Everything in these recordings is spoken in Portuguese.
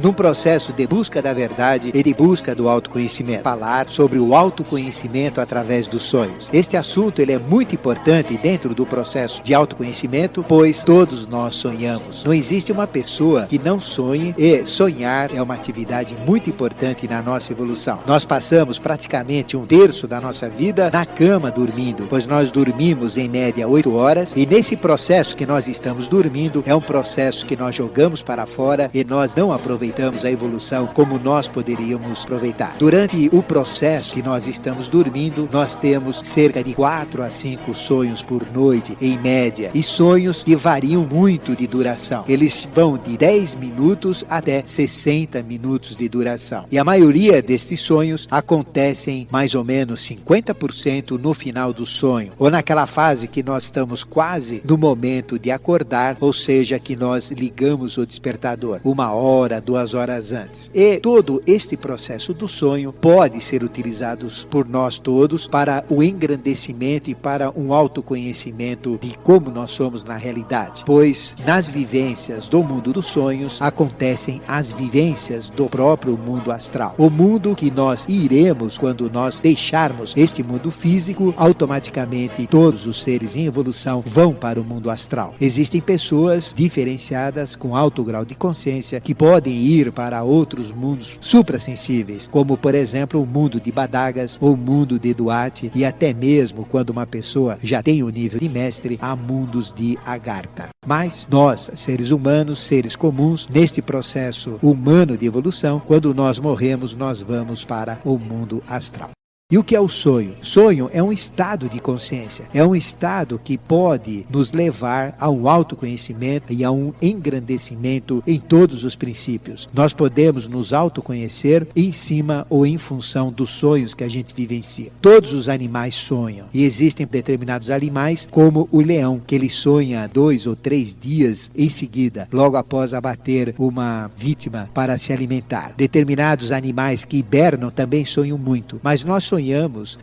num processo de busca da verdade e de busca do autoconhecimento. Falar sobre o autoconhecimento através dos sonhos. Este assunto ele é muito importante dentro do processo de autoconhecimento, pois todos nós sonhamos. Não existe uma pessoa que não sonhe, e sonhar é uma atividade muito importante na nossa evolução. Nós passamos praticamente um terço da nossa vida na cama dormindo, pois nós dormimos em média 8 horas, e nesse processo que nós estamos dormindo é um processo que nós jogamos para fora e nós não aproveitamos a evolução como nós poderíamos aproveitar. Durante o processo que nós estamos dormindo, nós temos cerca de 4 a 5 sonhos por noite, em média, e sonhos que variam muito de duração. Eles vão de 10 minutos até 60 minutos de duração. E a maioria destes sonhos acontecem mais ou menos 50% no final do sonho, ou naquela fase que nós estamos quase no momento de acordar, ou seja, que nós ligamos o despertador 1 hora, 2 horas antes. E todo este processo do sonho pode ser utilizado por nós todos para o engrandecimento e para um autoconhecimento de como nós somos na realidade, pois nas vivências do mundo dos sonhos acontecem as vivências do próprio mundo astral. O mundo que nós iremos quando nós deixarmos este mundo físico, automaticamente todos os seres em evolução vão para o mundo astral. Existem pessoas diferenciadas com alto grau de consciência que podem ir para outros mundos suprassensíveis, como por exemplo o mundo de Badagas, ou o mundo de Duarte, e até mesmo quando uma pessoa já tem o nível de mestre, há mundos de Agartha. Mas nós, seres humanos, seres comuns, neste processo humano de evolução, quando nós morremos, nós vamos para o mundo astral. E o que é o sonho? Sonho é um estado de consciência, é um estado que pode nos levar a um autoconhecimento e a um engrandecimento em todos os princípios. Nós podemos nos autoconhecer em cima ou em função dos sonhos que a gente vivencia. Todos os animais sonham, e existem determinados animais, como o leão, que ele sonha 2 ou 3 dias em seguida, logo após abater uma vítima para se alimentar. Determinados animais que hibernam também sonham muito, mas nós sonhamos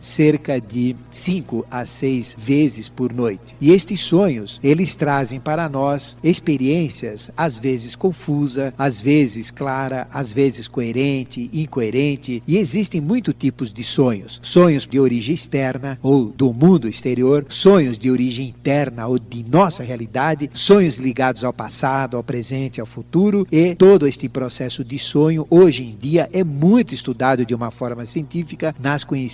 cerca de 5 a 6 vezes por noite. E estes sonhos, eles trazem para nós experiências, às vezes confusa, às vezes clara, às vezes coerente, incoerente, e existem muitos tipos de sonhos. Sonhos de origem externa ou do mundo exterior, sonhos de origem interna ou de nossa realidade, sonhos ligados ao passado, ao presente, ao futuro, e todo este processo de sonho, hoje em dia, é muito estudado de uma forma científica nas conhecidas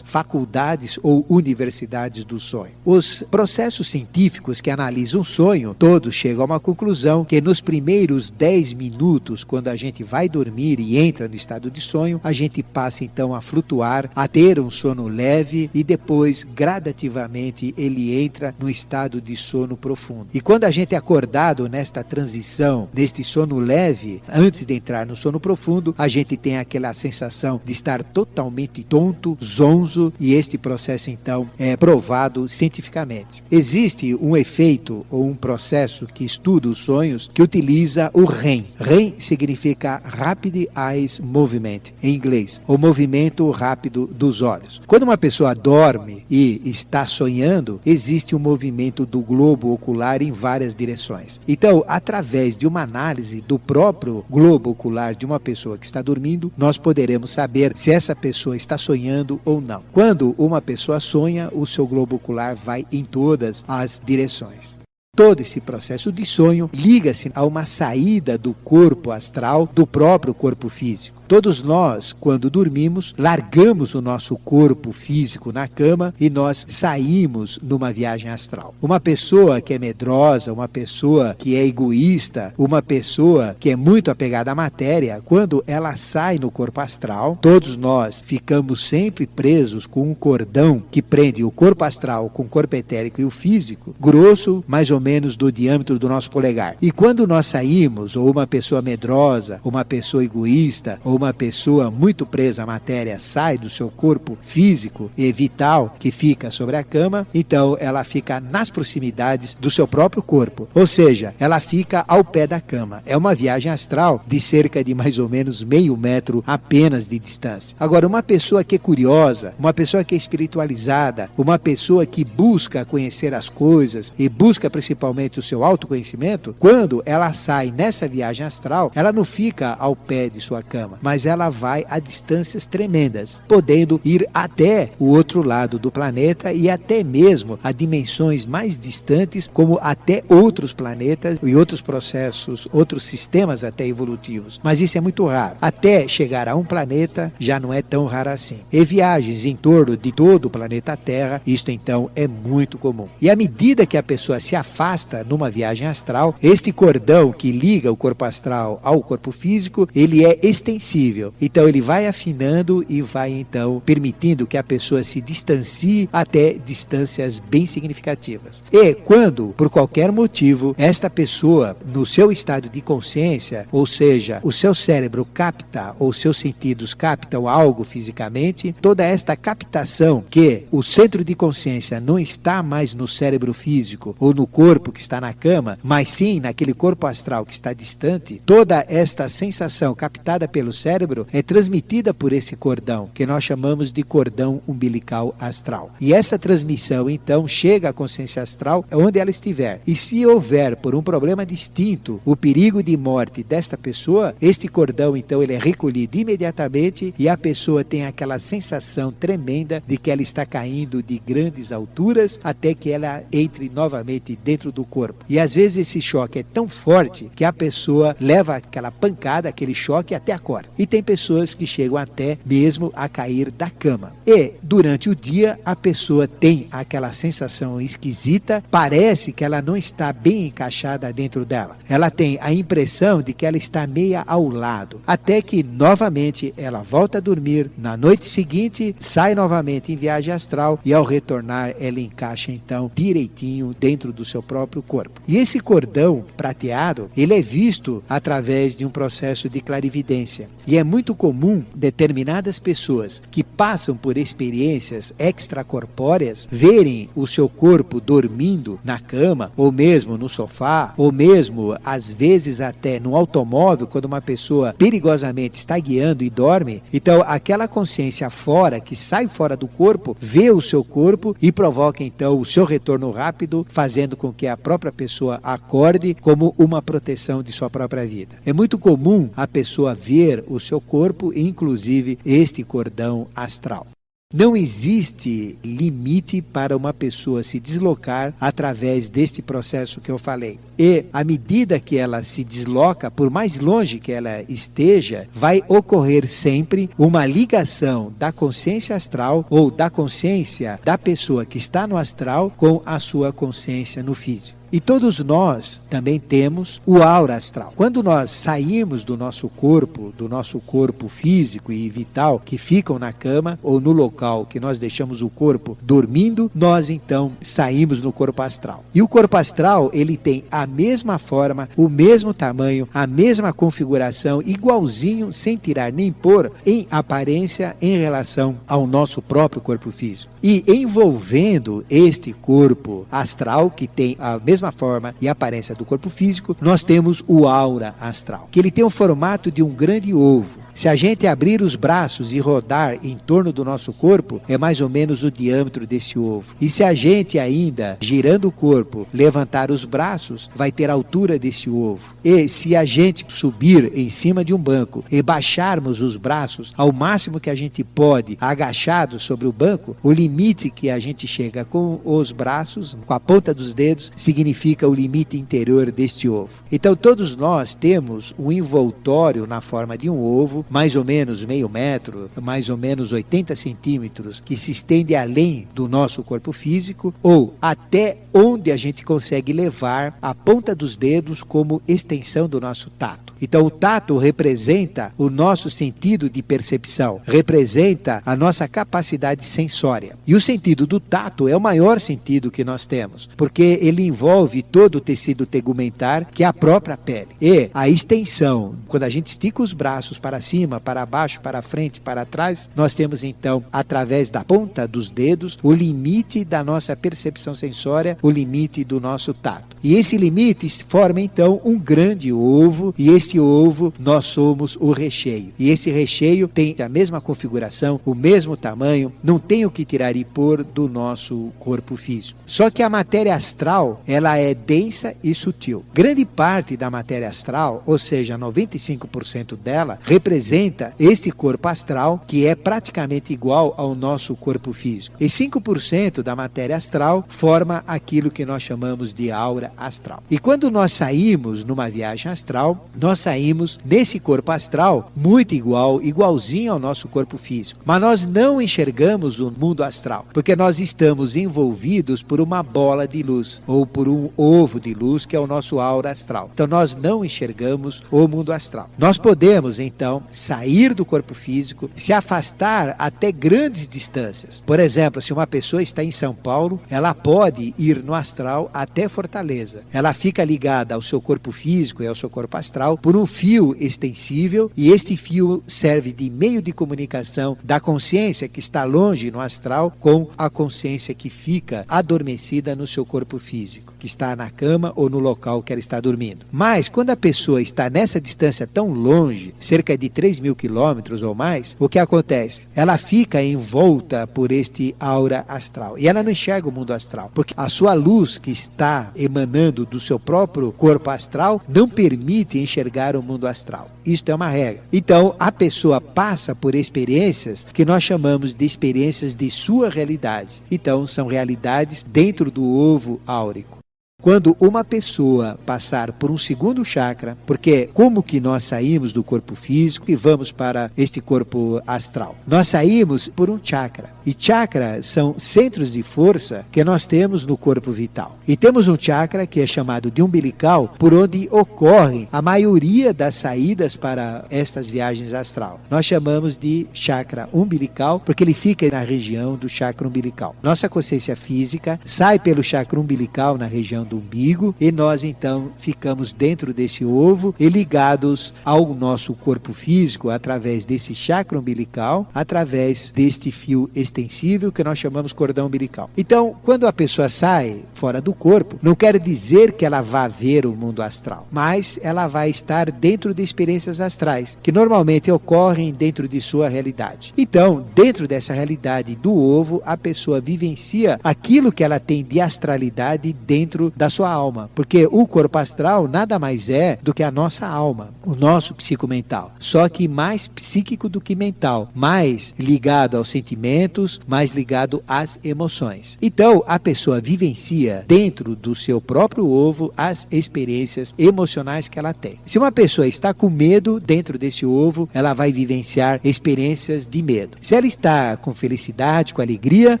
faculdades ou universidades do sonho. Os processos científicos que analisam o sonho, todos chegam a uma conclusão que nos primeiros 10 minutos, quando a gente vai dormir e entra no estado de sonho, a gente passa então a flutuar, a ter um sono leve, e depois, gradativamente, ele entra no estado de sono profundo. E quando a gente é acordado nesta transição, neste sono leve, antes de entrar no sono profundo, a gente tem aquela sensação de estar totalmente tonto, zonzo, e este processo então é provado cientificamente. Existe um efeito ou um processo que estuda os sonhos que utiliza o REM. REM significa Rapid Eyes Movement, em inglês, o movimento rápido dos olhos. Quando uma pessoa dorme e está sonhando, existe um movimento do globo ocular em várias direções. Então, através de uma análise do próprio globo ocular de uma pessoa que está dormindo, nós poderemos saber se essa pessoa está sonhando ou não. Quando uma pessoa sonha, o seu globo ocular vai em todas as direções. Todo esse processo de sonho liga-se a uma saída do corpo astral do próprio corpo físico. Todos nós, quando dormimos, largamos o nosso corpo físico na cama e nós saímos numa viagem astral. Uma pessoa que é medrosa, uma pessoa que é egoísta, uma pessoa que é muito apegada à matéria, quando ela sai no corpo astral, todos nós ficamos sempre presos com um cordão que prende o corpo astral com o corpo etérico e o físico, grosso, mais ou menos do diâmetro do nosso polegar. E quando nós saímos, ou uma pessoa medrosa, ou uma pessoa egoísta, ou uma pessoa muito presa à matéria sai do seu corpo físico e vital, que fica sobre a cama, então ela fica nas proximidades do seu próprio corpo, ou seja, ela fica ao pé da cama. É uma viagem astral de cerca de mais ou menos meio metro apenas de distância. Agora, uma pessoa que é curiosa, uma pessoa que é espiritualizada, uma pessoa que busca conhecer as coisas e busca principalmente o seu autoconhecimento, quando ela sai nessa viagem astral, ela não fica ao pé de sua cama, mas ela vai a distâncias tremendas, podendo ir até o outro lado do planeta e até mesmo a dimensões mais distantes, como até outros planetas e outros processos, outros sistemas até evolutivos. Mas isso é muito raro. Até chegar a um planeta já não é tão raro assim. E viagens em torno de todo o planeta Terra, isto então é muito comum. E à medida que a pessoa se afasta numa viagem astral, este cordão que liga o corpo astral ao corpo físico, ele é extensível. Então ele vai afinando e vai então permitindo que a pessoa se distancie até distâncias bem significativas. E quando, por qualquer motivo, esta pessoa, no seu estado de consciência, ou seja, o seu cérebro capta, ou seus sentidos captam algo fisicamente, toda esta captação que o centro de consciência não está mais no cérebro físico ou no corpo que está na cama, mas sim naquele corpo astral que está distante, toda esta sensação captada pelo cérebro é transmitida por esse cordão, que nós chamamos de cordão umbilical astral. E essa transmissão, então, chega à consciência astral onde ela estiver. E se houver, por um problema distinto, o perigo de morte desta pessoa, este cordão, então, ele é recolhido imediatamente e a pessoa tem aquela sensação tremenda de que ela está caindo de grandes alturas até que ela entre novamente dentro do corpo. E às vezes esse choque é tão forte que a pessoa leva aquela pancada, aquele choque até acorda. E tem pessoas que chegam até mesmo a cair da cama. E durante o dia a pessoa tem aquela sensação esquisita, parece que ela não está bem encaixada dentro dela. Ela tem a impressão de que ela está meia ao lado, até que novamente ela volta a dormir, na noite seguinte sai novamente em viagem astral e ao retornar ela encaixa então direitinho dentro do seu próprio corpo. E esse cordão prateado, ele é visto através de um processo de clarividência. E é muito comum determinadas pessoas que passam por experiências extracorpóreas verem o seu corpo dormindo na cama, ou mesmo no sofá, ou mesmo às vezes até no automóvel, quando uma pessoa perigosamente está guiando e dorme. Então aquela consciência fora, que sai fora do corpo, vê o seu corpo e provoca então o seu retorno rápido, fazendo com que a própria pessoa acorde como uma proteção de sua própria vida. É muito comum a pessoa ver o seu corpo, inclusive este cordão astral. Não existe limite para uma pessoa se deslocar através deste processo que eu falei. E, à medida que ela se desloca, por mais longe que ela esteja, vai ocorrer sempre uma ligação da consciência astral ou da consciência da pessoa que está no astral com a sua consciência no físico. E todos nós também temos o aura astral. Quando nós saímos do nosso corpo físico e vital, que ficam na cama ou no local que nós deixamos o corpo dormindo, nós então saímos no corpo astral. E o corpo astral, ele tem a mesma forma, o mesmo tamanho, a mesma configuração, igualzinho, sem tirar nem pôr, em aparência em relação ao nosso próprio corpo físico. E envolvendo este corpo astral, que tem a mesma forma e aparência do corpo físico, nós temos o aura astral, que ele tem o formato de um grande ovo. Se a gente abrir os braços e rodar em torno do nosso corpo, é mais ou menos o diâmetro desse ovo. E se a gente ainda, girando o corpo, levantar os braços, vai ter a altura desse ovo. E se a gente subir em cima de um banco e baixarmos os braços ao máximo que a gente pode, agachado sobre o banco, o limite que a gente chega com os braços, com a ponta dos dedos, significa o limite interior deste ovo. Então todos nós temos um envoltório na forma de um ovo, mais ou menos meio metro, mais ou menos 80 centímetros, que se estende além do nosso corpo físico, ou até onde a gente consegue levar a ponta dos dedos como extensão do nosso tato. Então o tato representa o nosso sentido de percepção, representa a nossa capacidade sensória. E o sentido do tato é o maior sentido que nós temos, porque ele envolve todo o tecido tegumentar, que é a própria pele. E a extensão, quando a gente estica os braços para cima, para baixo, para frente, para trás, nós temos então, através da ponta dos dedos, o limite da nossa percepção sensória o limite do nosso tato. E esse limite forma então um grande ovo, e esse ovo nós somos o recheio. E esse recheio tem a mesma configuração, o mesmo tamanho, não tem o que tirar e pôr do nosso corpo físico. Só que a matéria astral, ela é densa e sutil. Grande parte da matéria astral, ou seja, 95% dela, representa este corpo astral, que é praticamente igual ao nosso corpo físico. E 5% da matéria astral forma aquilo que nós chamamos de aura astral. E quando nós saímos numa viagem astral, nós saímos nesse corpo astral muito igualzinho ao nosso corpo físico. Mas nós não enxergamos o mundo astral, porque nós estamos envolvidos por uma bola de luz, ou por um ovo de luz, que é o nosso aura astral. Então nós não enxergamos o mundo astral. Nós podemos, então, sair do corpo físico, se afastar até grandes distâncias. Por exemplo, se uma pessoa está em São Paulo, ela pode ir no astral até Fortaleza. Ela fica ligada ao seu corpo físico e ao seu corpo astral por um fio extensível, e este fio serve de meio de comunicação da consciência que está longe no astral com a consciência que fica adormecida no seu corpo físico, que está na cama ou no local que ela está dormindo. Mas quando a pessoa está nessa distância tão longe, cerca de 3.000 quilômetros ou mais, o que acontece? Ela fica envolta por este aura astral e ela não enxerga o mundo astral, porque a sua luz que está emanando do seu próprio corpo astral não permite enxergar o mundo astral. Isto é uma regra. Então, a pessoa passa por experiências que nós chamamos de experiências de sua realidade. Então, são realidades dentro do ovo áurico. Quando uma pessoa passar por um segundo chakra, porque como que nós saímos do corpo físico e vamos para este corpo astral? Nós saímos por um chakra. E chakra são centros de força que nós temos no corpo vital. E temos um chakra que é chamado de umbilical, por onde ocorrem a maioria das saídas para estas viagens astral. Nós chamamos de chakra umbilical porque ele fica na região do chakra umbilical. Nossa consciência física sai pelo chakra umbilical na região do umbigo, e nós então ficamos dentro desse ovo e ligados ao nosso corpo físico através desse chakra umbilical, através deste fio extensível que nós chamamos cordão umbilical. Então, quando a pessoa sai fora do corpo, não quer dizer que ela vá ver o mundo astral, mas ela vai estar dentro de experiências astrais, que normalmente ocorrem dentro de sua realidade. Então, dentro dessa realidade do ovo, a pessoa vivencia aquilo que ela tem de astralidade dentro da sua alma, porque o corpo astral nada mais é do que a nossa alma, o nosso psicomental, só que mais psíquico do que mental, mais ligado aos sentimentos, mais ligado às emoções. Então, a pessoa vivencia dentro do seu próprio ovo as experiências emocionais que ela tem. Se uma pessoa está com medo, dentro desse ovo, ela vai vivenciar experiências de medo. Se ela está com felicidade, com alegria,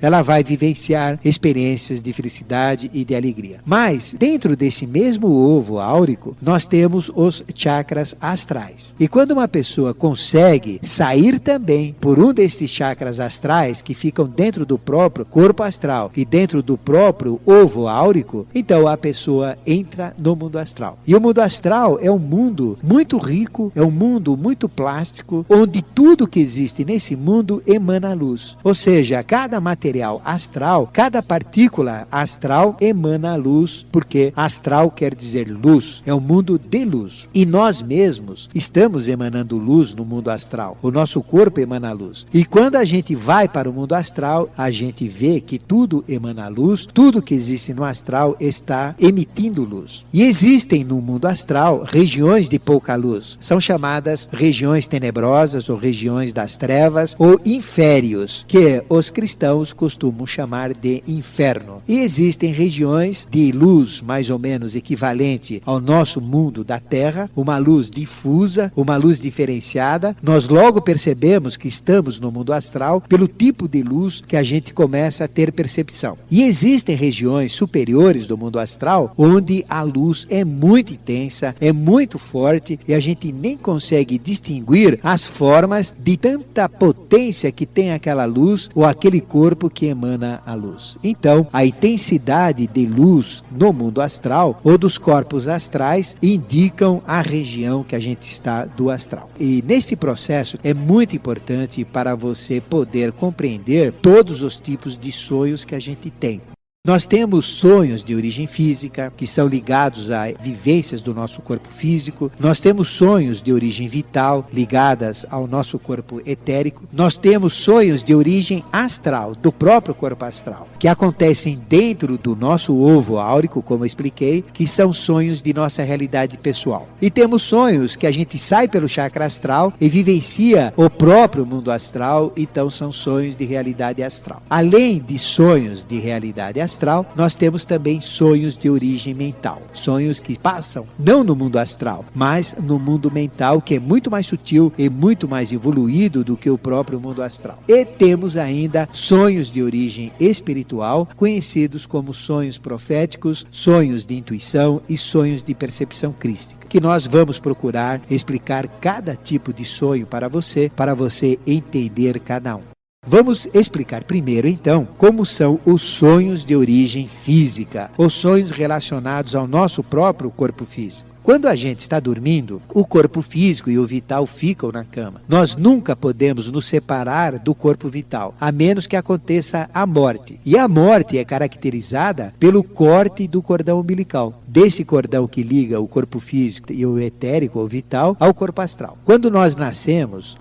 ela vai vivenciar experiências de felicidade e de alegria. Mas, dentro desse mesmo ovo áurico, nós temos os chakras astrais. E quando uma pessoa consegue sair também por um desses chakras astrais que ficam dentro do próprio corpo astral e dentro do próprio ovo áurico, então a pessoa entra no mundo astral. E o mundo astral é um mundo muito rico, é um mundo muito plástico, onde tudo que existe nesse mundo emana luz. Ou seja, cada material astral, cada partícula astral emana luz, porque astral quer dizer luz, é um mundo de luz. E nós mesmos estamos emanando luz no mundo astral. O nosso corpo emana luz. E quando a gente vai para o mundo astral, a gente vê que tudo emana luz, tudo que existe no astral está emitindo luz. E existem no mundo astral regiões de pouca luz. São chamadas regiões tenebrosas ou regiões das trevas ou inférios, que os cristãos costumam chamar de inferno. E existem regiões de luz mais ou menos equivalente ao nosso mundo da Terra, uma luz difusa, uma luz diferenciada. Nós logo percebemos que estamos no mundo astral pelo tipo de luz que a gente começa a ter percepção. E existem regiões superiores do mundo astral onde a luz é muito intensa, é muito forte e a gente nem consegue distinguir as formas de tanta potência que tem aquela luz ou aquele corpo que emana a luz. Então, a intensidade de luz no mundo astral ou dos corpos astrais indicam a região que a gente está do astral. E nesse processo é muito importante para você poder compreender todos os tipos de sonhos que a gente tem. Nós temos sonhos de origem física, que são ligados a vivências do nosso corpo físico. Nós temos sonhos de origem vital, ligadas ao nosso corpo etérico. Nós temos sonhos de origem astral, do próprio corpo astral, que acontecem dentro do nosso ovo áurico, como eu expliquei, que são sonhos de nossa realidade pessoal. E temos sonhos que a gente sai pelo chakra astral e vivencia o próprio mundo astral, então são sonhos de realidade astral. Além de sonhos de realidade astral, nós temos também sonhos de origem mental. Sonhos que passam não no mundo astral, mas no mundo mental, que é muito mais sutil e muito mais evoluído do que o próprio mundo astral. E temos ainda sonhos de origem espiritual, conhecidos como sonhos proféticos, sonhos de intuição e sonhos de percepção crística, que nós vamos procurar explicar cada tipo de sonho para você entender cada um. Vamos explicar primeiro, então, como são os sonhos de origem física, os sonhos relacionados ao nosso próprio corpo físico. Quando a gente está dormindo, o corpo físico e o vital ficam na cama. Nós nunca podemos nos separar do corpo vital, a menos que aconteça a morte. E a morte é caracterizada pelo corte do cordão umbilical, desse cordão que liga o corpo físico e o etérico ou vital ao corpo astral. Quando nós nascemos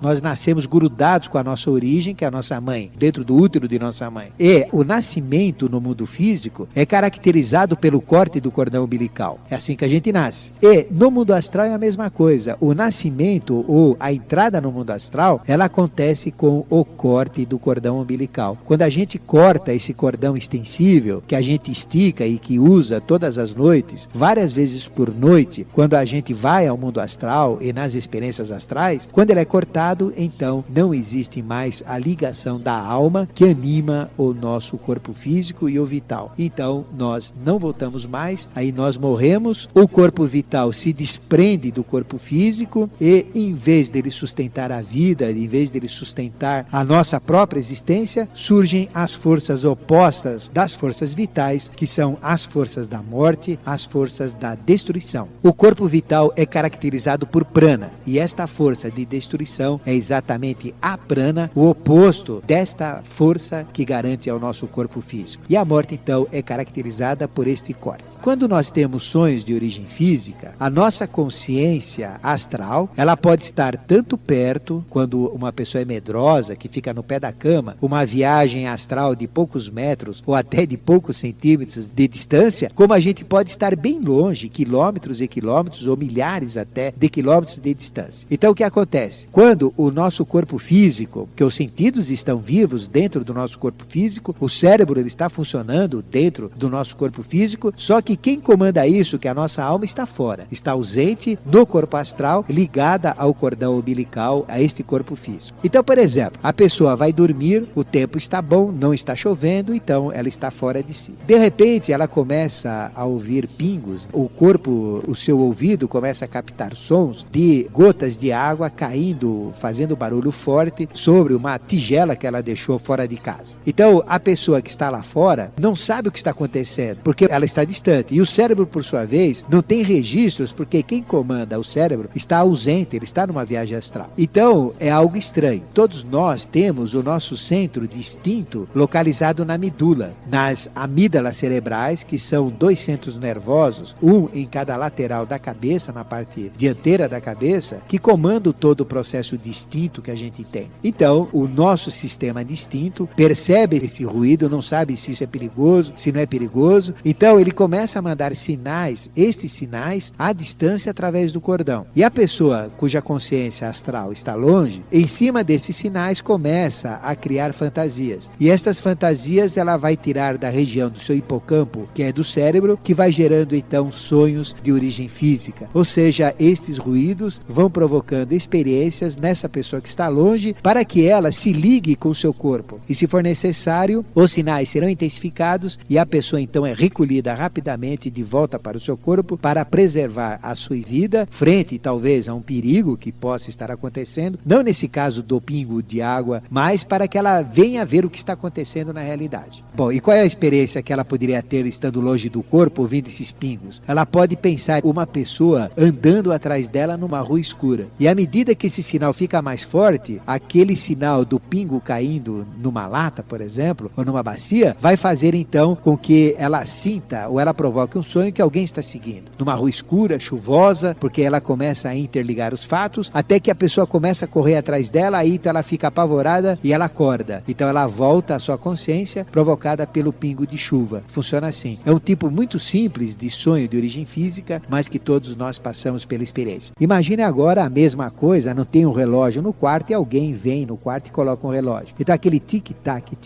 grudados com a nossa origem, que é a nossa mãe, dentro do útero de nossa mãe. E o nascimento no mundo físico é caracterizado pelo corte do cordão umbilical. É assim que a gente nasce. E no mundo astral é a mesma coisa. O nascimento ou a entrada no mundo astral, ela acontece com o corte do cordão umbilical. Quando a gente corta esse cordão extensível, que a gente estica e que usa todas as noites, várias vezes por noite, quando a gente vai ao mundo astral e nas experiências astrais, quando ele é cortado, então não existe mais a ligação da alma que anima o nosso corpo físico e o vital. Então nós não voltamos mais, aí nós morremos, o corpo vital se desprende do corpo físico e, em vez dele sustentar a vida, em vez dele sustentar a nossa própria existência, surgem as forças opostas das forças vitais, que são as forças da morte, as forças da destruição. O corpo vital é caracterizado por prana, e esta força de destruição é exatamente a prana, o oposto desta força que garante ao nosso corpo físico. E a morte, então, é caracterizada por este corte. Quando nós temos sonhos de origem física, a nossa consciência astral, ela pode estar tanto perto, quando uma pessoa é medrosa, que fica no pé da cama, uma viagem astral de poucos metros ou até de poucos centímetros de distância, como a gente pode estar bem longe, quilômetros e quilômetros ou milhares até de quilômetros de distância. Então o que acontece? Quando o nosso corpo físico, que os sentidos estão vivos dentro do nosso corpo físico, o cérebro ele está funcionando dentro do nosso corpo físico, só que quem comanda isso, que a nossa alma, está fora, está ausente no corpo astral, ligada ao cordão umbilical, a este corpo físico. Então, por exemplo, a pessoa vai dormir, o tempo está bom, não está chovendo, então ela está fora de si. De repente, ela começa a ouvir pingos, o seu ouvido começa a captar sons de gotas de água caindo, fazendo barulho forte sobre uma tigela que ela deixou fora de casa. Então, a pessoa que está lá fora não sabe o que está acontecendo, porque ela está distante. E o cérebro, por sua vez, não tem registros, porque quem comanda o cérebro está ausente, ele está numa viagem astral. Então, é algo estranho. Todos nós temos o nosso centro de instinto localizado na medula, nas amígdalas cerebrais, que são 2 centros nervosos, um em cada lateral da cabeça, na parte dianteira da cabeça, que comandam todo o processo de instinto que a gente tem. Então, o nosso sistema de instinto percebe esse ruído, não sabe se isso é perigoso, se não é perigoso, então ele começa a mandar sinais, estes sinais, à distância através do cordão. E a pessoa cuja consciência astral está longe, em cima desses sinais começa a criar fantasias. E estas fantasias ela vai tirar da região do seu hipocampo, que é do cérebro, que vai gerando então sonhos de origem física. Ou seja, estes ruídos vão provocando experiências nessa pessoa que está longe, para que ela se ligue com o seu corpo. E se for necessário, os sinais serão intensificados e a pessoa então é recolhida rapidamente de volta para o seu corpo para preservar preservar a sua vida frente talvez a um perigo que possa estar acontecendo, não nesse caso do pingo de água, mas para que ela venha ver o que está acontecendo na realidade. Bom, e qual é a experiência que ela poderia ter estando longe do corpo, ouvindo esses pingos? Ela pode pensar uma pessoa andando atrás dela numa rua escura. E à medida que esse sinal fica mais forte, aquele sinal do pingo caindo numa lata, por exemplo, ou numa bacia, vai fazer então com que ela sinta ou ela provoque um sonho que alguém está seguindo. Numa rua escura, chuvosa, porque ela começa a interligar os fatos, até que a pessoa começa a correr atrás dela, aí então ela fica apavorada e ela acorda. Então ela volta à sua consciência, provocada pelo pingo de chuva. Funciona assim. É um tipo muito simples de sonho de origem física, mas que todos nós passamos pela experiência. Imagine agora a mesma coisa, não tem um relógio no quarto e alguém vem no quarto e coloca um relógio. Então aquele tic-tac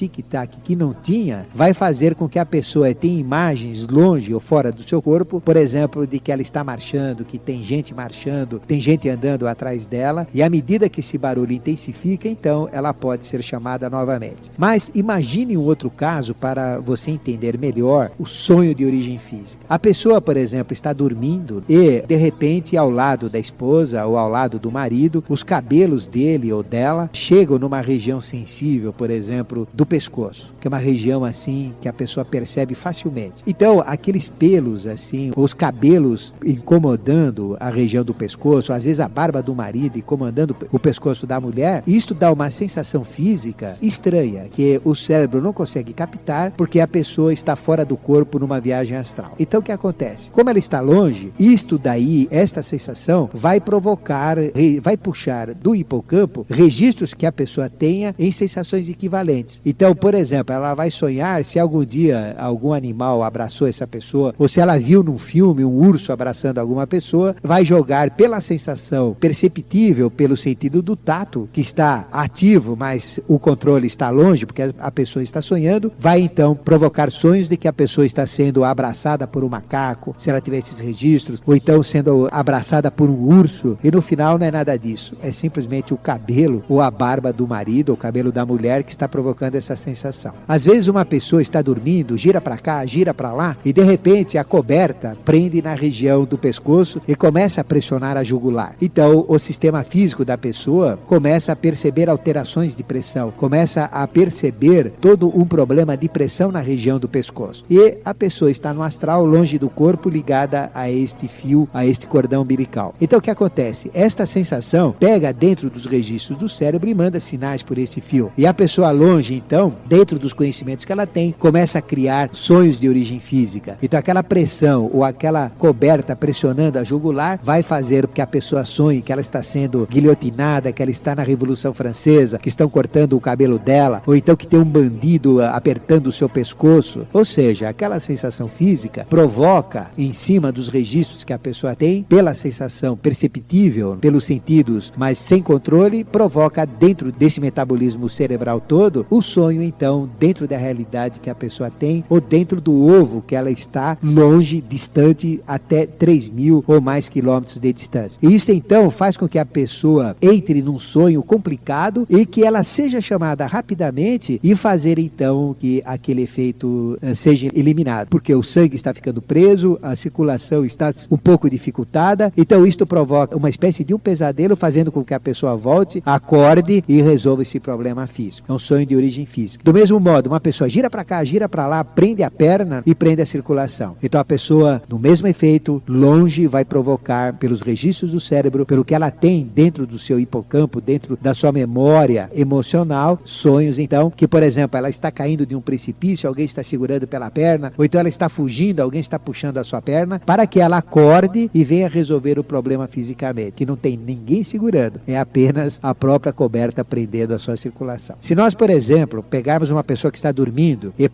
que não tinha, vai fazer com que a pessoa tenha imagens longe ou fora do seu corpo, por exemplo, de que ela está marchando, que tem gente marchando, tem gente andando atrás dela, e à medida que esse barulho intensifica, então ela pode ser chamada novamente. Mas imagine um outro caso para você entender melhor o sonho de origem física. A pessoa, por exemplo, está dormindo e, de repente, ao lado da esposa ou ao lado do marido, os cabelos dele ou dela chegam numa região sensível, por exemplo, do pescoço, que é uma região assim que a pessoa percebe facilmente. Então, aqueles pelos assim, os cabelos incomodando a região do pescoço, às vezes a barba do marido incomodando o pescoço da mulher, isto dá uma sensação física estranha, que o cérebro não consegue captar, porque a pessoa está fora do corpo numa viagem astral. Então, o que acontece? Como ela está longe, isto daí, esta sensação, vai provocar, vai puxar do hipocampo registros que a pessoa tenha em sensações equivalentes. Então, por exemplo, ela vai sonhar se algum dia algum animal abraçou essa pessoa, ou se ela viu num filme um urso abraçando alguma pessoa, vai jogar pela sensação perceptível, pelo sentido do tato, que está ativo, mas o controle está longe, porque a pessoa está sonhando, vai então provocar sonhos de que a pessoa está sendo abraçada por um macaco, se ela tiver esses registros, ou então sendo abraçada por um urso, e no final não é nada disso, é simplesmente o cabelo ou a barba do marido, ou o cabelo da mulher que está provocando essa sensação. Às vezes uma pessoa está dormindo, gira para cá, gira para lá, e de repente a coberta prende na região do pescoço e começa a pressionar a jugular. Então o sistema físico da pessoa começa a perceber alterações de pressão, começa a perceber todo um problema de pressão na região do pescoço. E a pessoa está no astral, longe do corpo, ligada a este fio, a este cordão umbilical. Então o que acontece? Esta sensação pega dentro dos registros do cérebro e manda sinais por este fio. E a pessoa longe, então, dentro dos conhecimentos que ela tem, começa a criar sonhos de origem física. Então aquela pressão ou aquela coberta pressionando a jugular vai fazer que a pessoa sonhe que ela está sendo guilhotinada, que ela está na Revolução Francesa, que estão cortando o cabelo dela, ou então que tem um bandido apertando o seu pescoço. Ou seja, aquela sensação física provoca, em cima dos registros que a pessoa tem, pela sensação perceptível, pelos sentidos, mas sem controle, provoca dentro desse metabolismo cerebral todo, o sonho então dentro da realidade que a pessoa tem, ou dentro do ovo que ela está longe, distante até 3.000 ou mais quilômetros de distância. E isso então faz com que a pessoa entre num sonho complicado e que ela seja chamada rapidamente e fazer então que aquele efeito seja eliminado, porque o sangue está ficando preso, a circulação está um pouco dificultada, então isto provoca uma espécie de um pesadelo, fazendo com que a pessoa volte, acorde e resolva esse problema físico. É um sonho de origem física. Do mesmo modo, uma pessoa gira para cá, gira para lá, prende a perna e prende a circulação. Então a pessoa, no mesmo efeito, longe, vai provocar pelos registros do cérebro, pelo que ela tem dentro do seu hipocampo, dentro da sua memória emocional, sonhos então, que por exemplo, ela está caindo de um precipício, alguém está segurando pela perna, ou então ela está fugindo, alguém está puxando a sua perna, para que ela acorde e venha resolver o problema fisicamente, que não tem ninguém segurando, é apenas a própria coberta prendendo a sua circulação. Se nós, por exemplo, pegarmos uma pessoa que está dormindo e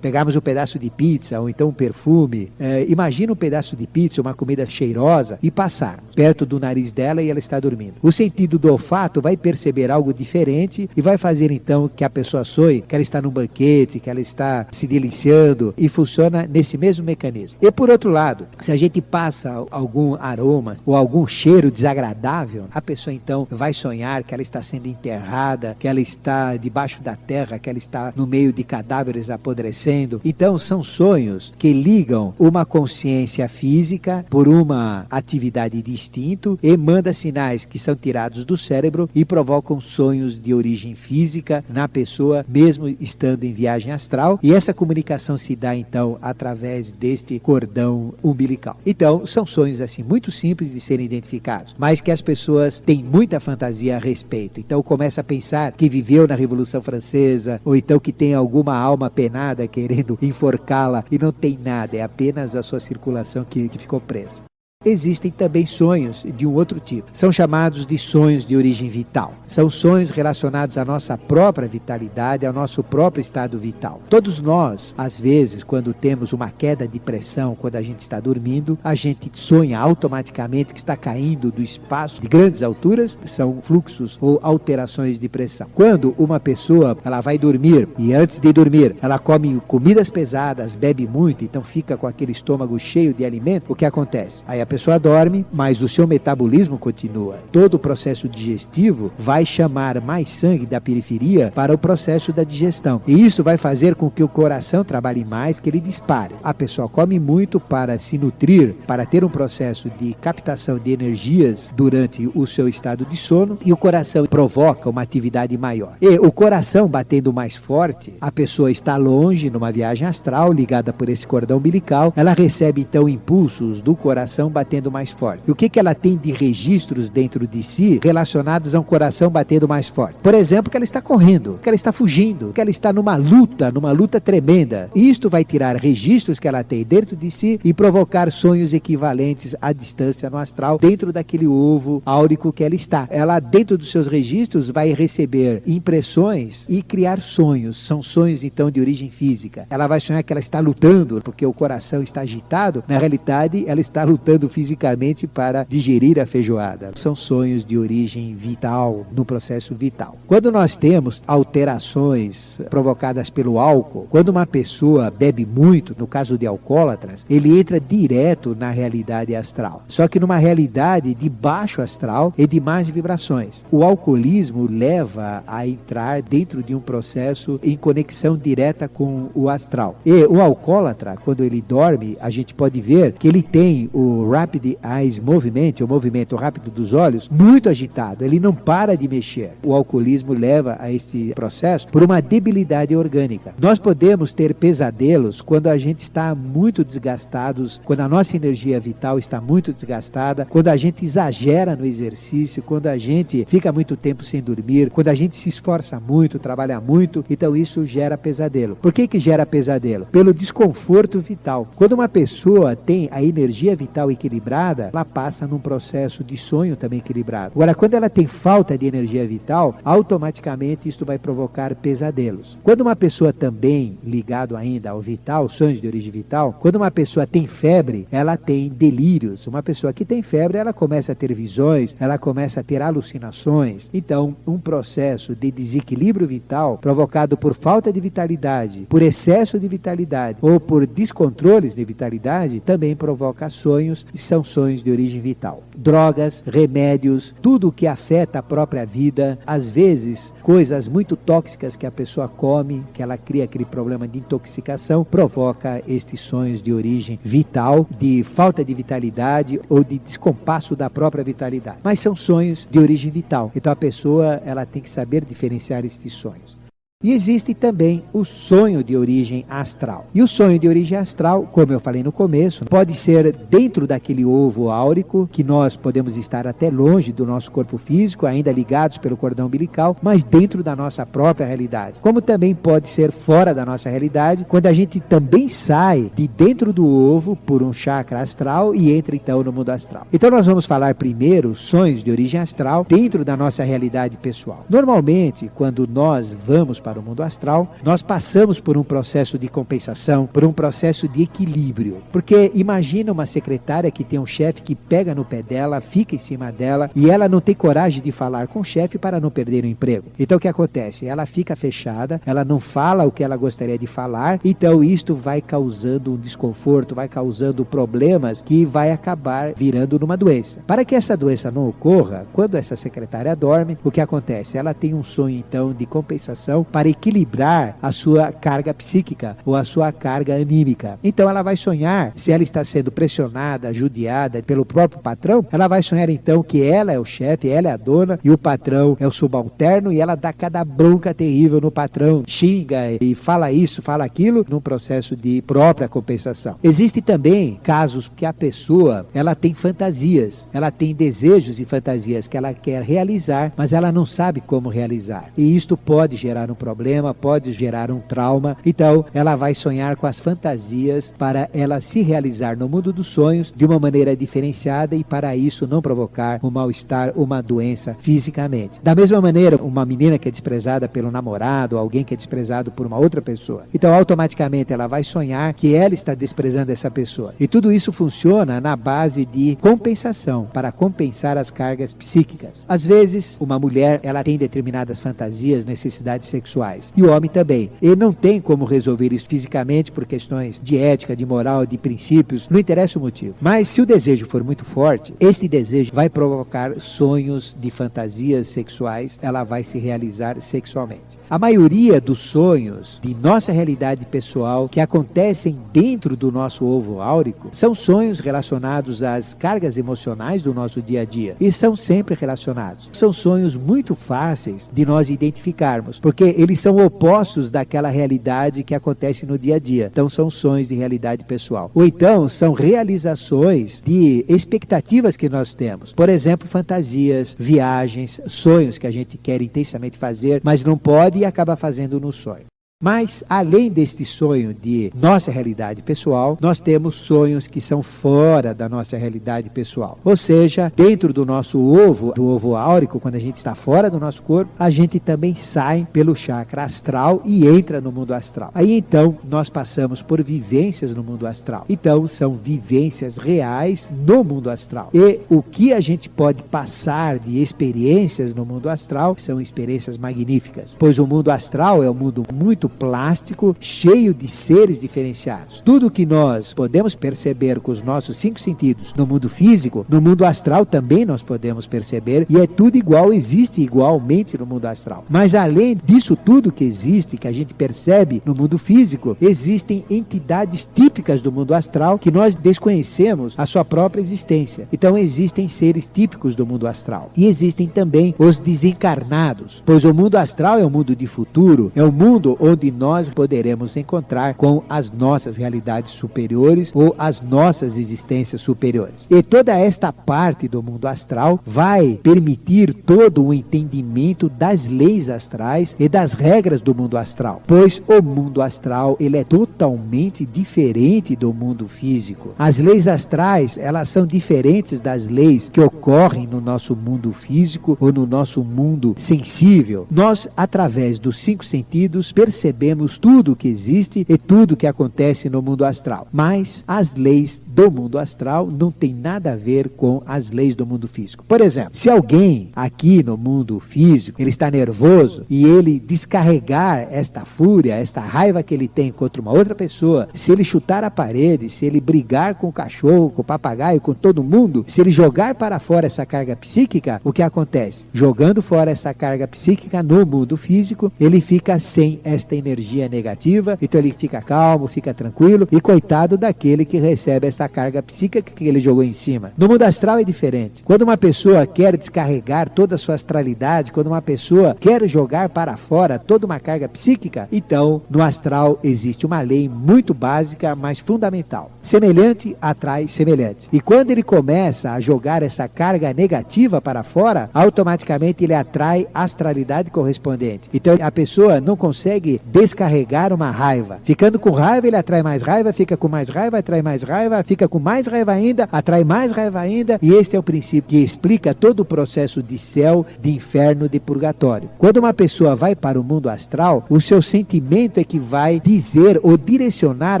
pegarmos um pedaço de pizza ou então um perfume, imagina um pedaço de pizza, uma comida cheirosa, e passar perto do nariz dela e ela está dormindo. O sentido do olfato vai perceber algo diferente e vai fazer então que a pessoa sonhe que ela está num banquete, que ela está se deliciando, e funciona nesse mesmo mecanismo. E por outro lado, se a gente passa algum aroma ou algum cheiro desagradável, a pessoa então vai sonhar que ela está sendo enterrada, que ela está debaixo da terra, que ela está no meio de cadáveres apodrecendo. Então são sonhos que ligam uma consciência física por uma atividade de instinto e manda sinais que são tirados do cérebro e provocam sonhos de origem física na pessoa, mesmo estando em viagem astral, e essa comunicação se dá então através deste cordão umbilical. Então, são sonhos assim muito simples de serem identificados, mas que as pessoas têm muita fantasia a respeito. Então começa a pensar que viveu na Revolução Francesa, ou então que tem alguma alma penada querendo enforcá-la, e não tem nada, é apenas a sua circulação que ficou presa. Existem também sonhos de um outro tipo. São chamados de sonhos de origem vital. São sonhos relacionados à nossa própria vitalidade, ao nosso próprio estado vital. Todos nós, às vezes, quando temos uma queda de pressão, quando a gente está dormindo, a gente sonha automaticamente que está caindo do espaço de grandes alturas, são fluxos ou alterações de pressão. Quando uma pessoa ela vai dormir e antes de dormir ela come comidas pesadas, bebe muito, então fica com aquele estômago cheio de alimento, o que acontece? Aí a pessoa dorme, mas o seu metabolismo continua. Todo o processo digestivo vai chamar mais sangue da periferia para o processo da digestão. E isso vai fazer com que o coração trabalhe mais, que ele dispare. A pessoa come muito para se nutrir, para ter um processo de captação de energias durante o seu estado de sono, e o coração provoca uma atividade maior. E o coração batendo mais forte, a pessoa está longe, numa viagem astral, ligada por esse cordão umbilical, ela recebe então impulsos do coração batendo mais forte. E o que ela tem de registros dentro de si relacionados a um coração batendo mais forte? Por exemplo, que ela está correndo, que ela está fugindo, que ela está numa luta tremenda. Isto vai tirar registros que ela tem dentro de si e provocar sonhos equivalentes à distância no astral, dentro daquele ovo áurico que ela está. Ela, dentro dos seus registros, vai receber impressões e criar sonhos. São sonhos, então, de origem física. Ela vai sonhar que ela está lutando, porque o coração está agitado. Na realidade, ela está lutando fisicamente para digerir a feijoada. São sonhos de origem vital, no processo vital. Quando nós temos alterações provocadas pelo álcool, quando uma pessoa bebe muito, no caso de alcoólatras, ele entra direto na realidade astral. Só que numa realidade de baixo astral e de más vibrações. O alcoolismo leva a entrar dentro de um processo em conexão direta com o astral. E o alcoólatra, quando ele dorme, a gente pode ver que ele tem o Rapid Eyes Movement, o movimento rápido dos olhos, muito agitado, ele não para de mexer. O alcoolismo leva a esse processo por uma debilidade orgânica. Nós podemos ter pesadelos quando a gente está muito desgastados, quando a nossa energia vital está muito desgastada, quando a gente exagera no exercício, quando a gente fica muito tempo sem dormir, quando a gente se esforça muito, trabalha muito, então isso gera pesadelo. Por que gera pesadelo? Pelo desconforto vital. Quando uma pessoa tem a energia vital equilibrada, ela passa num processo de sonho também equilibrado. Agora, quando ela tem falta de energia vital, automaticamente isso vai provocar pesadelos. Quando uma pessoa também, ligado ainda ao vital, sonhos de origem vital, quando uma pessoa tem febre, ela tem delírios. Uma pessoa que tem febre, ela começa a ter visões, ela começa a ter alucinações. Então, um processo de desequilíbrio vital provocado por falta de vitalidade, por excesso de vitalidade ou por descontroles de vitalidade, também provoca sonhos, e são sonhos de origem vital. Drogas, remédios, tudo que afeta a própria vida, às vezes coisas muito tóxicas que a pessoa come, que ela cria aquele problema de intoxicação, provoca estes sonhos de origem vital, de falta de vitalidade ou de descompasso da própria vitalidade. Mas são sonhos de origem vital. Então a pessoa ela tem que saber diferenciar estes sonhos. E existe também o sonho de origem astral. E o sonho de origem astral, como eu falei no começo, pode ser dentro daquele ovo áurico, que nós podemos estar até longe do nosso corpo físico, ainda ligados pelo cordão umbilical, mas dentro da nossa própria realidade. Como também pode ser fora da nossa realidade, quando a gente também sai de dentro do ovo por um chakra astral e entra então no mundo astral. Então nós vamos falar primeiro sonhos de origem astral dentro da nossa realidade pessoal. Normalmente, quando nós vamos para o mundo astral, nós passamos por um processo de compensação, por um processo de equilíbrio. Porque imagina uma secretária que tem um chefe que pega no pé dela, fica em cima dela e ela não tem coragem de falar com o chefe para não perder o emprego. Então o que acontece? Ela fica fechada, ela não fala o que ela gostaria de falar, então isto vai causando um desconforto, vai causando problemas que vai acabar virando numa doença. Para que essa doença não ocorra, quando essa secretária dorme, o que acontece? Ela tem um sonho então de compensação para para equilibrar a sua carga psíquica ou a sua carga anímica. Então ela vai sonhar, se ela está sendo pressionada, judiada pelo próprio patrão, ela vai sonhar então que ela é o chefe, ela é a dona e o patrão é o subalterno, e ela dá cada bronca terrível no patrão, xinga e fala isso, fala aquilo, num processo de própria compensação. Existem também casos que a pessoa, ela tem fantasias, ela tem desejos e fantasias que ela quer realizar, mas ela não sabe como realizar. E isto pode gerar um problema, pode gerar um trauma. Então, ela vai sonhar com as fantasias para ela se realizar no mundo dos sonhos de uma maneira diferenciada e para isso não provocar um mal-estar, uma doença fisicamente. Da mesma maneira, uma menina que é desprezada pelo namorado, alguém que é desprezado por uma outra pessoa. Então, automaticamente, ela vai sonhar que ela está desprezando essa pessoa. E tudo isso funciona na base de compensação, para compensar as cargas psíquicas. Às vezes, uma mulher, ela tem determinadas fantasias, necessidades sexuais. E o homem também. Ele não tem como resolver isso fisicamente por questões de ética, de moral, de princípios, não interessa o motivo. Mas se o desejo for muito forte, esse desejo vai provocar sonhos de fantasias sexuais, ela vai se realizar sexualmente. A maioria dos sonhos de nossa realidade pessoal que acontecem dentro do nosso ovo áurico são sonhos relacionados às cargas emocionais do nosso dia a dia e são sempre relacionados. São sonhos muito fáceis de nós identificarmos, porque eles são opostos daquela realidade que acontece no dia a dia. Então são sonhos de realidade pessoal. Ou então são realizações de expectativas que nós temos. Por exemplo, fantasias, viagens, sonhos que a gente quer intensamente fazer, mas não pode e acaba fazendo no sonho. Mas, além deste sonho de nossa realidade pessoal, nós temos sonhos que são fora da nossa realidade pessoal. Ou seja, dentro do nosso ovo, do ovo áurico, quando a gente está fora do nosso corpo, a gente também sai pelo chakra astral e entra no mundo astral. Aí então, nós passamos por vivências no mundo astral. Então, são vivências reais no mundo astral. E o que a gente pode passar de experiências no mundo astral são experiências magníficas. Pois o mundo astral é um mundo muito plástico, cheio de seres diferenciados. Tudo que nós podemos perceber com os nossos 5 sentidos no mundo físico, no mundo astral também nós podemos perceber, e é tudo igual, existe igualmente no mundo astral. Mas além disso tudo que existe, que a gente percebe no mundo físico, existem entidades típicas do mundo astral que nós desconhecemos a sua própria existência. Então existem seres típicos do mundo astral. E existem também os desencarnados, pois o mundo astral é um mundo de futuro, é um mundo onde nós poderemos encontrar com as nossas realidades superiores ou as nossas existências superiores. E toda esta parte do mundo astral vai permitir todo o entendimento das leis astrais e das regras do mundo astral, pois o mundo astral ele é totalmente diferente do mundo físico. As leis astrais, elas são diferentes das leis que ocorrem no nosso mundo físico ou no nosso mundo sensível. Nós, através dos 5 sentidos, percebemos tudo que existe e tudo que acontece no mundo astral. Mas as leis do mundo astral não tem nada a ver com as leis do mundo físico. Por exemplo, se alguém aqui no mundo físico, ele está nervoso e ele descarregar esta fúria, esta raiva que ele tem contra uma outra pessoa, se ele chutar a parede, se ele brigar com o cachorro, com o papagaio, com todo mundo, se ele jogar para fora essa carga psíquica, o que acontece? Jogando fora essa carga psíquica no mundo físico, ele fica sem esta energia negativa, então ele fica calmo, fica tranquilo, e coitado daquele que recebe essa carga psíquica que ele jogou em cima. No mundo astral é diferente. Quando uma pessoa quer descarregar toda a sua astralidade, quando uma pessoa quer jogar para fora toda uma carga psíquica, então no astral existe uma lei muito básica, mas fundamental. Semelhante atrai semelhante. E quando ele começa a jogar essa carga negativa para fora, automaticamente ele atrai a astralidade correspondente. Então a pessoa não consegue descarregar uma raiva. Ficando com raiva, ele atrai mais raiva, fica com mais raiva, atrai mais raiva, fica com mais raiva ainda, atrai mais raiva ainda, e este é o princípio que explica todo o processo de céu, de inferno, de purgatório. Quando uma pessoa vai para o mundo astral, o seu sentimento é que vai dizer ou direcionar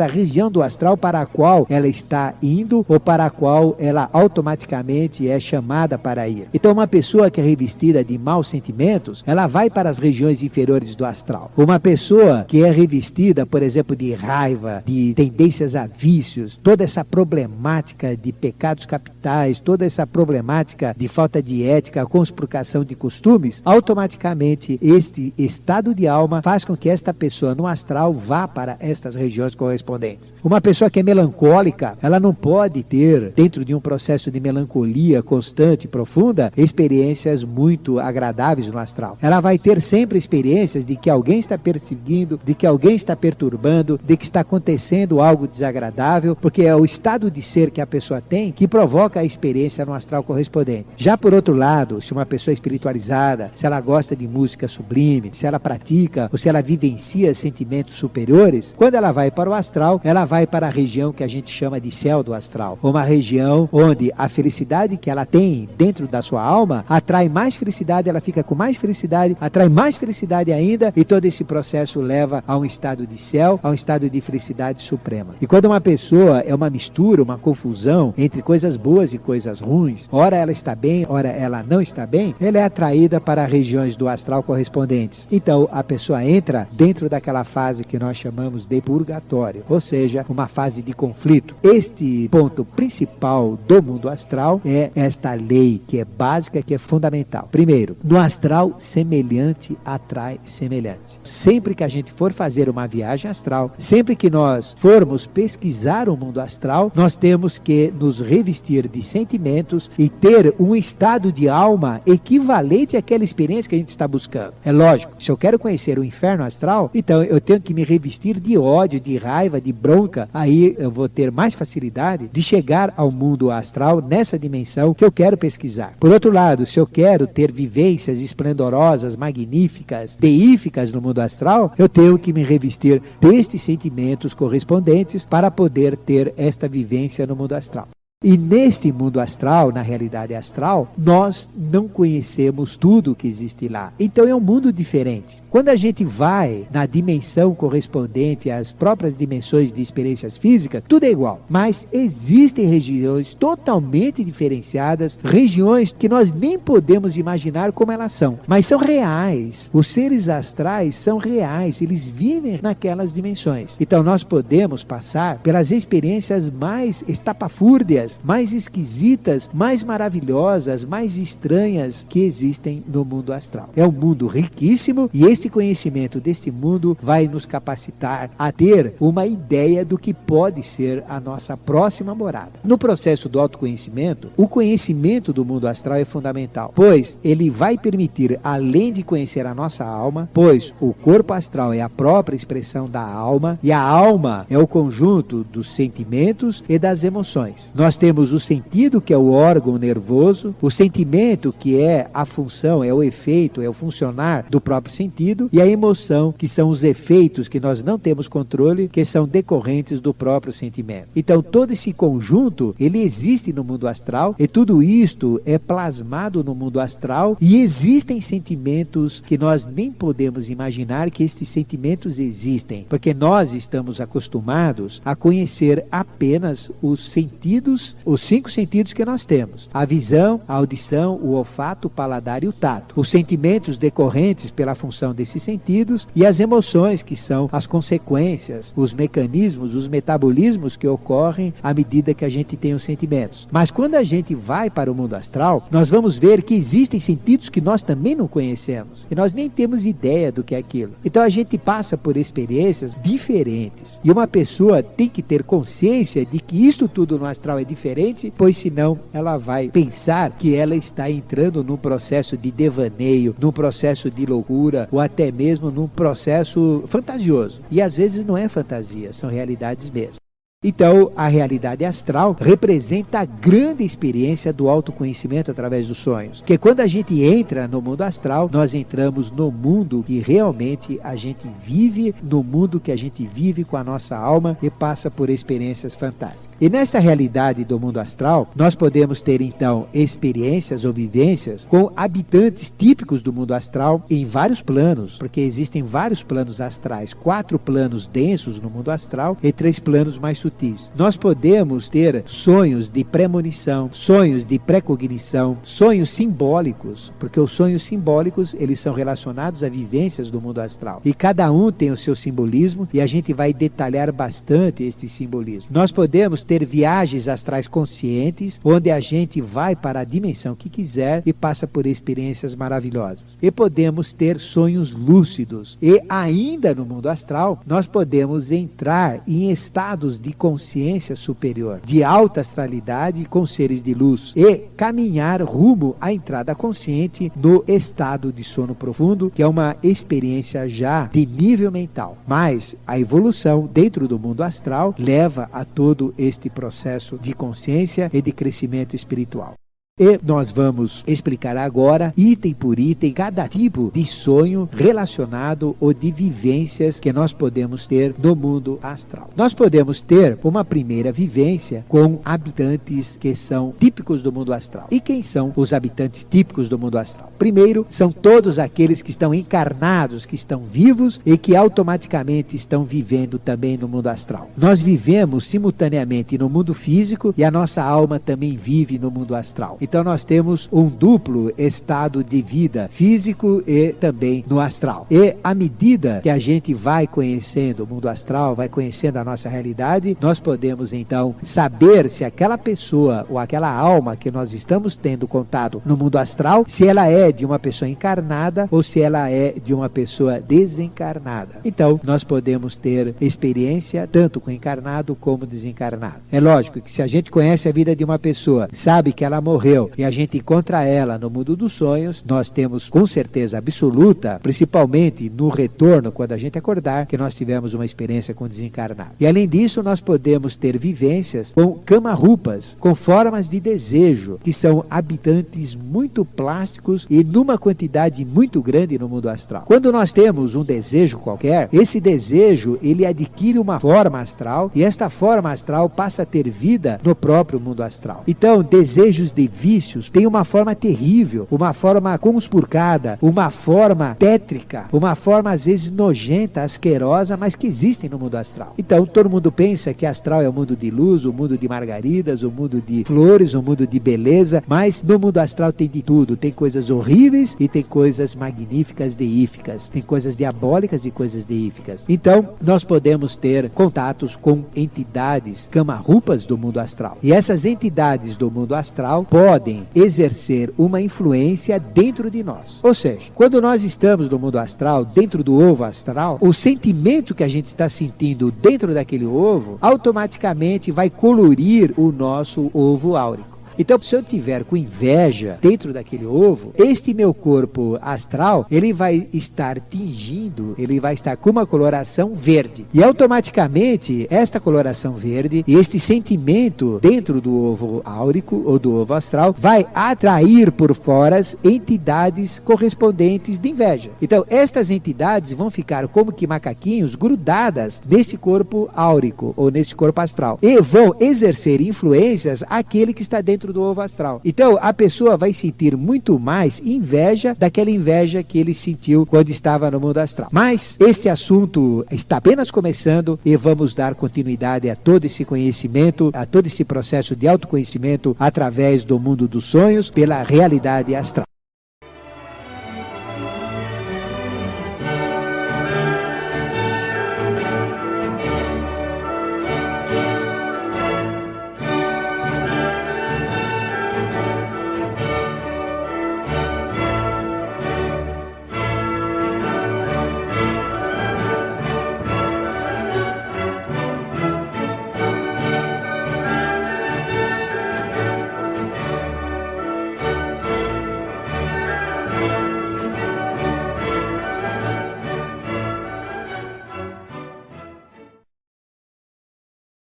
a região do astral para a qual ela está indo ou para a qual ela automaticamente é chamada para ir. Então uma pessoa que é revestida de maus sentimentos, ela vai para as regiões inferiores do astral. Uma pessoa pessoa que é revestida, por exemplo, de raiva, de tendências a vícios, toda essa problemática de pecados capitais, toda essa problemática de falta de ética, conspurcação de costumes, automaticamente este estado de alma faz com que esta pessoa no astral vá para estas regiões correspondentes. Uma pessoa que é melancólica, ela não pode ter, dentro de um processo de melancolia constante e profunda, experiências muito agradáveis no astral. Ela vai ter sempre experiências de que alguém está perseguindo, de que alguém está perturbando, de que está acontecendo algo desagradável, porque é o estado de ser que a pessoa tem que provoca a experiência no astral correspondente. Já por outro lado, se uma pessoa é espiritualizada, se ela gosta de música sublime, se ela pratica ou se ela vivencia sentimentos superiores, quando ela vai para o astral, ela vai para a região que a gente chama de céu do astral, uma região onde a felicidade que ela tem dentro da sua alma atrai mais felicidade, ela fica com mais felicidade, atrai mais felicidade ainda, e todo esse processo leva a um estado de céu, a um estado de felicidade suprema. E quando uma pessoa é uma mistura, uma confusão entre coisas boas e coisas ruins, ora ela está bem, ora ela não está bem, ela é atraída para regiões do astral correspondentes. Então a pessoa entra dentro daquela fase que nós chamamos de purgatório, ou seja, uma fase de conflito. Este ponto principal do mundo astral é esta lei que é básica, que é fundamental. Primeiro, no astral, semelhante atrai semelhante. Sempre que a gente for fazer uma viagem astral, sempre que nós formos pesquisar o mundo astral, nós temos que nos revestir de sentimentos e ter um estado de alma equivalente àquela experiência que a gente está buscando. É lógico, se eu quero conhecer o inferno astral, então eu tenho que me revestir de ódio, de raiva, de bronca, aí eu vou ter mais facilidade de chegar ao mundo astral nessa dimensão que eu quero pesquisar. Por outro lado, se eu quero ter vivências esplendorosas, magníficas, deíficas no mundo astral, eu tenho que me revestir destes sentimentos correspondentes para poder ter esta vivência no mundo astral. E neste mundo astral, na realidade astral, nós não conhecemos tudo que existe lá. Então é um mundo diferente. Quando a gente vai na dimensão correspondente às próprias dimensões de experiências físicas, tudo é igual. Mas existem regiões totalmente diferenciadas, regiões que nós nem podemos imaginar como elas são. Mas são reais. Os seres astrais são reais, eles vivem naquelas dimensões. Então nós podemos passar pelas experiências mais estapafúrdias, mais esquisitas, mais maravilhosas, mais estranhas que existem no mundo astral. É um mundo riquíssimo e esse conhecimento deste mundo vai nos capacitar a ter uma ideia do que pode ser a nossa próxima morada. No processo do autoconhecimento, o conhecimento do mundo astral é fundamental, pois ele vai permitir, além de conhecer a nossa alma, pois o corpo astral é a própria expressão da alma e a alma é o conjunto dos sentimentos e das emoções. Nós temos o sentido, que é o órgão nervoso, o sentimento, que é a função, é o efeito, é o funcionar do próprio sentido, e a emoção, que são os efeitos que nós não temos controle, que são decorrentes do próprio sentimento. Então todo esse conjunto, ele existe no mundo astral, e tudo isto é plasmado no mundo astral, e existem sentimentos que nós nem podemos imaginar que estes sentimentos existem, porque nós estamos acostumados a conhecer apenas os sentidos, os 5 sentidos que nós temos: a visão, a audição, o olfato, o paladar e o tato. Os sentimentos decorrentes pela função desses sentidos e as emoções, que são as consequências, os mecanismos, os metabolismos que ocorrem à medida que a gente tem os sentimentos. Mas quando a gente vai para o mundo astral, nós vamos ver que existem sentidos que nós também não conhecemos e nós nem temos ideia do que é aquilo. Então a gente passa por experiências diferentes e uma pessoa tem que ter consciência de que isto tudo no astral é diferente, pois senão ela vai pensar que ela está entrando num processo de devaneio, num processo de loucura ou até mesmo num processo fantasioso. E às vezes não é fantasia, são realidades mesmo. Então, a realidade astral representa a grande experiência do autoconhecimento através dos sonhos. Porque quando a gente entra no mundo astral, nós entramos no mundo que realmente a gente vive, no mundo que a gente vive com a nossa alma e passa por experiências fantásticas. E nessa realidade do mundo astral, nós podemos ter então experiências ou vivências com habitantes típicos do mundo astral em vários planos, porque existem vários planos astrais, 4 planos densos no mundo astral e 3 planos mais sutis. sutis. Nós podemos ter sonhos de premonição, sonhos de precognição, sonhos simbólicos, porque os sonhos simbólicos, eles são relacionados a vivências do mundo astral. E cada um tem o seu simbolismo e a gente vai detalhar bastante este simbolismo. Nós podemos ter viagens astrais conscientes, onde a gente vai para a dimensão que quiser e passa por experiências maravilhosas. E podemos ter sonhos lúcidos. E ainda no mundo astral, nós podemos entrar em estados de consciência superior, de alta astralidade com seres de luz, e caminhar rumo à entrada consciente no estado de sono profundo, que é uma experiência já de nível mental. Mas a evolução dentro do mundo astral leva a todo este processo de consciência e de crescimento espiritual. E nós vamos explicar agora, item por item, cada tipo de sonho relacionado ou de vivências que nós podemos ter no mundo astral. Nós podemos ter uma primeira vivência com habitantes que são típicos do mundo astral. E quem são os habitantes típicos do mundo astral? Primeiro, são todos aqueles que estão encarnados, que estão vivos e que automaticamente estão vivendo também no mundo astral. Nós vivemos simultaneamente no mundo físico e a nossa alma também vive no mundo astral. Então nós temos um duplo estado de vida, físico e também no astral. E à medida que a gente vai conhecendo o mundo astral, vai conhecendo a nossa realidade, nós podemos então saber se aquela pessoa ou aquela alma que nós estamos tendo contato no mundo astral, se ela é de uma pessoa encarnada ou se ela é de uma pessoa desencarnada. Então nós podemos ter experiência tanto com encarnado como desencarnado. É lógico que se a gente conhece a vida de uma pessoa, sabe que ela morreu e a gente encontra ela no mundo dos sonhos, nós temos com certeza absoluta, principalmente no retorno, quando a gente acordar, que nós tivemos uma experiência com desencarnado. E além disso, nós podemos ter vivências com kamarupas, com formas de desejo, que são habitantes muito plásticos e numa quantidade muito grande no mundo astral. Quando nós temos um desejo qualquer, esse desejo, ele adquire uma forma astral e esta forma astral passa a ter vida no próprio mundo astral. Então, desejos de vícios têm uma forma terrível, uma forma conspurcada, uma forma tétrica, uma forma às vezes nojenta, asquerosa, mas que existem no mundo astral. Então todo mundo pensa que astral é o mundo de luz, o mundo de margaridas, o mundo de flores, o mundo de beleza, mas no mundo astral tem de tudo, tem coisas horríveis e tem coisas magníficas, deíficas, tem coisas diabólicas e coisas deíficas. Então nós podemos ter contatos com entidades kamarupas do mundo astral. E essas entidades do mundo astral podem exercer uma influência dentro de nós. Ou seja, quando nós estamos no mundo astral, dentro do ovo astral, o sentimento que a gente está sentindo dentro daquele ovo, automaticamente vai colorir o nosso ovo áurico. Então, se eu tiver com inveja dentro daquele ovo, este meu corpo astral, ele vai estar tingindo, ele vai estar com uma coloração verde. E automaticamente, esta coloração verde e este sentimento dentro do ovo áurico ou do ovo astral vai atrair por fora entidades correspondentes de inveja. Então, estas entidades vão ficar como que macaquinhos grudadas nesse corpo áurico ou nesse corpo astral e vão exercer influências àquele que está dentro do ovo astral. Então a pessoa vai sentir muito mais inveja daquela inveja que ele sentiu quando estava no mundo astral. Mas este assunto está apenas começando e vamos dar continuidade a todo esse conhecimento, a todo esse processo de autoconhecimento através do mundo dos sonhos pela realidade astral.